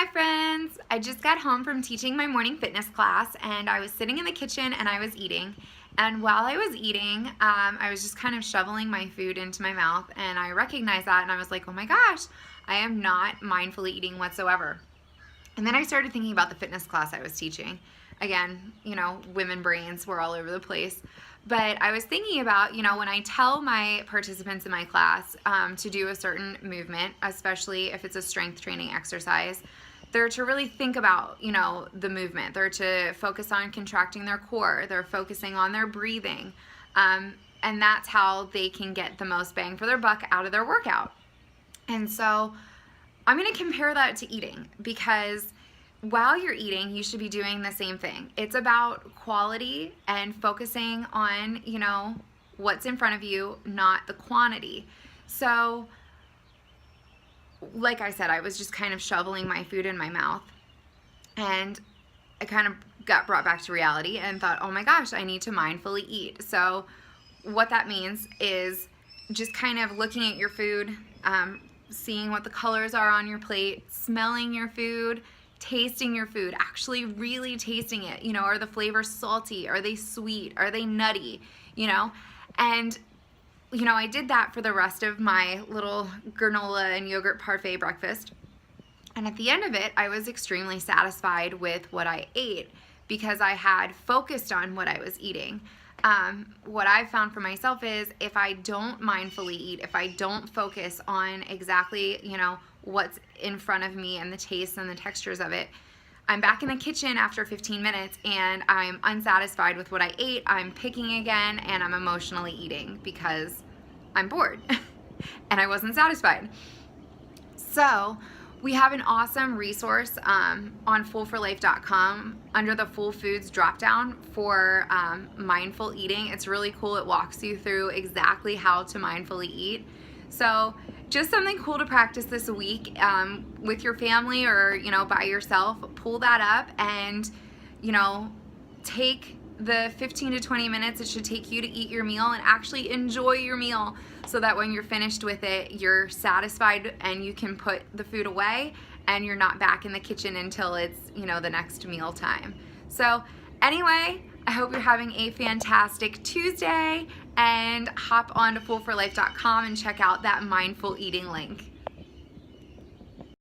Hi friends! I just got home from teaching my morning fitness class and I was sitting in the kitchen and I was eating. And while I was eating, I was just kind of shoveling my food into my mouth and I recognized that and I was like, oh my gosh, I am not mindfully eating whatsoever. And then I started thinking about the fitness class I was teaching. Again, women brains were all over the place. But I was thinking about, when I tell my participants in my class to do a certain movement, especially if it's a strength training exercise, they're to really think about, the movement. They're to focus on contracting their core. They're focusing on their breathing. And that's how they can get the most bang for their buck out of their workout. And so I'm going to compare that to eating, because while you're eating, you should be doing the same thing. It's about quality and focusing on, what's in front of you, not the quantity. So, like I said, I was just kind of shoveling my food in my mouth, and I kind of got brought back to reality and thought, oh my gosh, I need to mindfully eat. So what that means is just kind of looking at your food, seeing what the colors are on your plate, smelling your food, tasting your food, actually really tasting it. Are the flavors salty? Are they sweet? Are they nutty? And I did that for the rest of my little granola and yogurt parfait breakfast. And at the end of it, I was extremely satisfied with what I ate because I had focused on what I was eating. What I've found for myself is if I don't mindfully eat, if I don't focus on exactly, what's in front of me and the taste and the textures of it, I'm back in the kitchen after 15 minutes and I'm unsatisfied with what I ate. I'm picking again and I'm emotionally eating because I'm bored and I wasn't satisfied. So we have an awesome resource on FULLforLife.com under the Full Foods dropdown for mindful eating. It's really cool. It walks you through exactly how to mindfully eat. So just something cool to practice this week with your family or, by yourself. Pull that up and, take the 15 to 20 minutes it should take you to eat your meal and actually enjoy your meal so that when you're finished with it, you're satisfied and you can put the food away and you're not back in the kitchen until it's, the next meal time. So anyway, I hope you're having a fantastic Tuesday and hop on to FULLforLife.com and check out that mindful eating link.